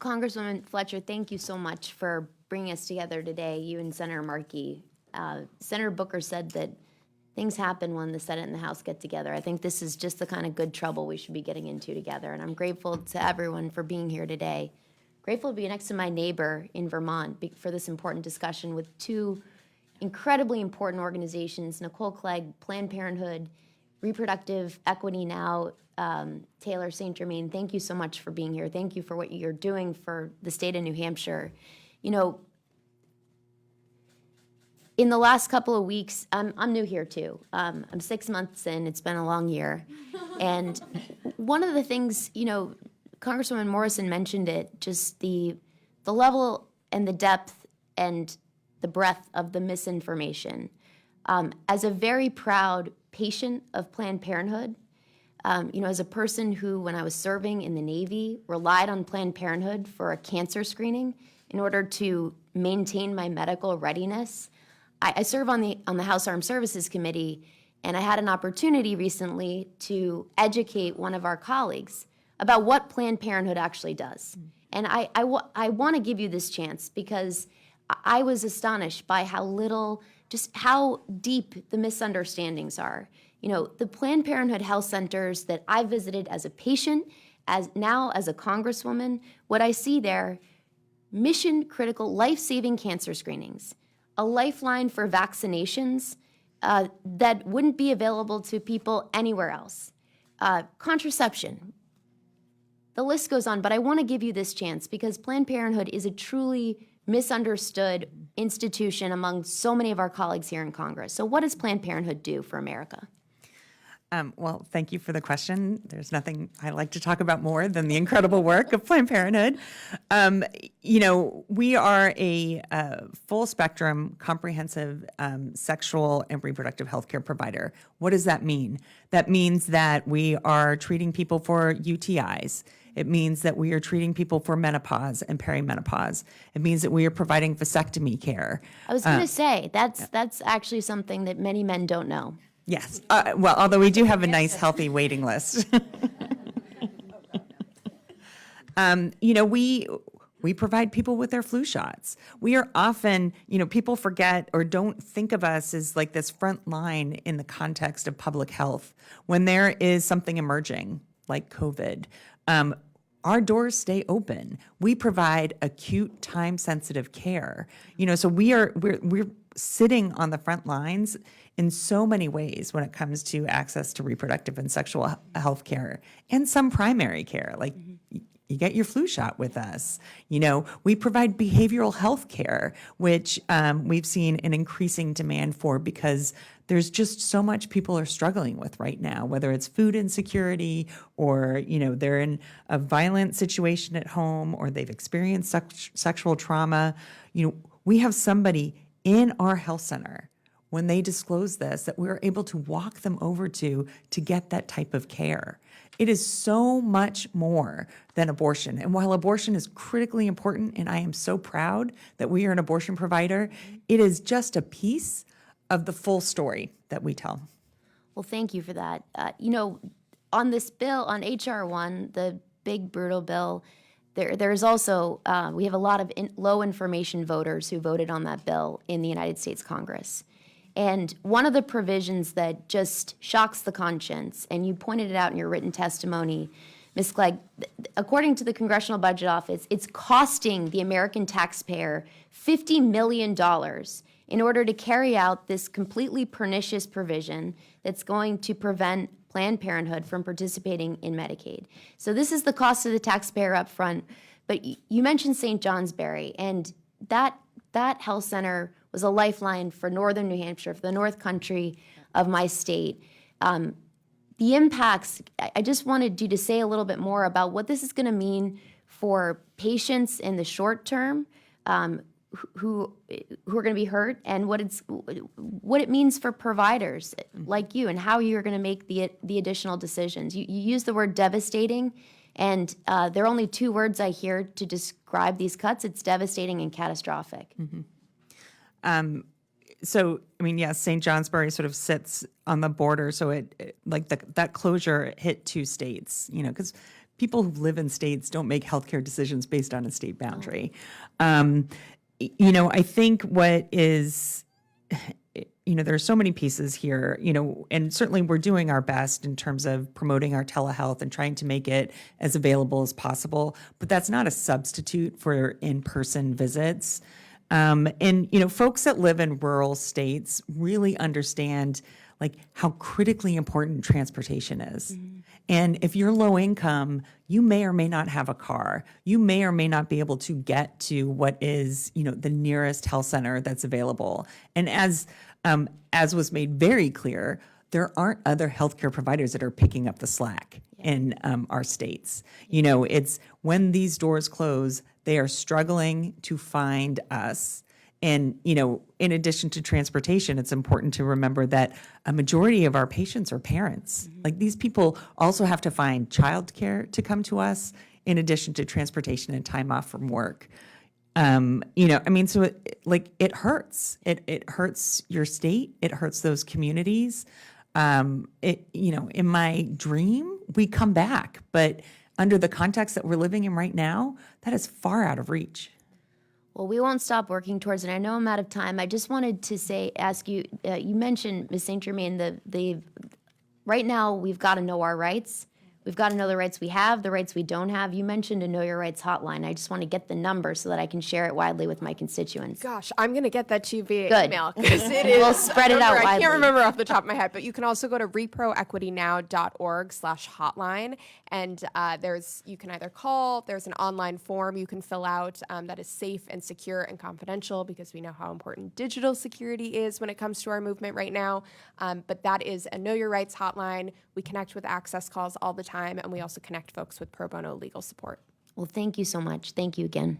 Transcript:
Congresswoman Fletcher, thank you so much for bringing us together today, you and Senator Markey. Senator Booker said that things happen when the Senate and the House get together. I think this is just the kind of good trouble we should be getting into together, and I'm grateful to everyone for being here today. Grateful to be next to my neighbor in Vermont for this important discussion with two incredibly important organizations, Nicole Clegg, Planned Parenthood, Reproductive Equity Now, Taylor St. Germain. Thank you so much for being here. Thank you for what you're doing for the state of New Hampshire. You know, in the last couple of weeks, I'm new here too. I'm 6 months in. It's been a long year. And one of the things, you know, Congresswoman Morrison mentioned it, just the level and the depth and the breadth of the misinformation. As a very proud patient of Planned Parenthood, you know, as a person who, when I was serving in the Navy, relied on Planned Parenthood for a cancer screening in order to maintain my medical readiness, I serve on the House Armed Services Committee, and I had an opportunity recently to educate one of our colleagues about what Planned Parenthood actually does. And I want to give you this chance because I was astonished by how little, just how deep the misunderstandings are. You know, the Planned Parenthood health centers that I visited as a patient, as a congresswoman, what I see there, mission critical, life-saving cancer screenings, a lifeline for vaccinations that wouldn't be available to people anywhere else, contraception. The list goes on, but I want to give you this chance because Planned Parenthood is a truly misunderstood institution among so many of our colleagues here in Congress. So what does Planned Parenthood do for America? Well, thank you for the question. There's nothing I like to talk about more than the incredible work of Planned Parenthood. You know, we are a full spectrum, comprehensive sexual and reproductive health care provider. What does that mean? That means that we are treating people for UTIs. It means that we are treating people for menopause and perimenopause. It means that we are providing vasectomy care. I was going to say, that's actually something that many men don't know. Yes. Well, although we do have a nice, healthy waiting list. You know, we provide people with their flu shots. We are often, you know, people forget or don't think of us as like this front line in the context of public health. When there is something emerging, like COVID, our doors stay open. We provide acute, time-sensitive care. You know, so we're sitting on the front lines in so many ways when it comes to access to reproductive and sexual health care and some primary care, like you get your flu shot with us. You know, we provide behavioral health care, which we've seen an increasing demand for because there's just so much people are struggling with right now, whether it's food insecurity or, you know, they're in a violent situation at home or they've experienced sexual trauma. You know, we have somebody in our health center when they disclose this that we're able to walk them over to get that type of care. It is so much more than abortion. And while abortion is critically important, and I am so proud that we are an abortion provider, it is just a piece of the full story that we tell. Well, thank you for that. You know, on this bill, on H.R. 1, the big, brutal bill, there's also, we have a lot of low information voters who voted on that bill in the United States Congress. And one of the provisions that just shocks the conscience, and you pointed it out in your written testimony, Ms. Clegg, according to the Congressional Budget Office, it's costing the American taxpayer $50 million in order to carry out this completely pernicious provision that's going to prevent Planned Parenthood from participating in Medicaid. So this is the cost of the taxpayer up front. But you mentioned St. Johnsbury, and that health center was a lifeline for northern New Hampshire, for the North Country of my state. The impacts, I just wanted you to say a little bit more about what this is going to mean for patients in the short term who are going to be hurt, and what it means for providers like you and how you're going to make the additional decisions. You use the word devastating, and there are only two words I hear to describe these cuts. It's devastating and catastrophic. Mm-hmm. So, I mean, yes, St. Johnsbury sort of sits on the border. So that closure hit two states, you know, because people who live in states don't make healthcare decisions based on a state boundary. I think what is, there are so many pieces here, and certainly we're doing our best in terms of promoting our telehealth and trying to make it as available as possible, but that's not a substitute for in-person visits. Folks that live in rural states really understand like how critically important transportation is. Mm-hmm. And if you're low income, you may or may not have a car. You may or may not be able to get to what is, the nearest health center that's available. And as was made very clear, there aren't other healthcare providers that are picking up the slack in our states. It's when these doors close, they are struggling to find us. And, in addition to transportation, it's important to remember that a majority of our patients are parents. Mm-hmm. Like these people also have to find childcare to come to us in addition to transportation and time off from work. So it hurts. It hurts your state. It hurts those communities. In my dream, we come back, but under the context that we're living in right now, that is far out of reach. Well, we won't stop working towards it. I know I'm out of time. I just wanted to ask you, you mentioned, Ms. St. Germain, right now we've got to know our rights. We've got to know the rights we have, the rights we don't have. You mentioned a Know Your Rights hotline. I just want to get the number so that I can share it widely with my constituents. Gosh, I'm going to get that to you via Good. email. We'll spread it out widely. I can't remember off the top of my head, but you can also go to reproequitynow.org/hotline. And you can either call, there's an online form you can fill out that is safe and secure and confidential because we know how important digital security is when it comes to our movement right now. But that is a Know Your Rights hotline. We connect with access calls all the time, and we also connect folks with pro bono legal support. Well, thank you so much. Thank you again.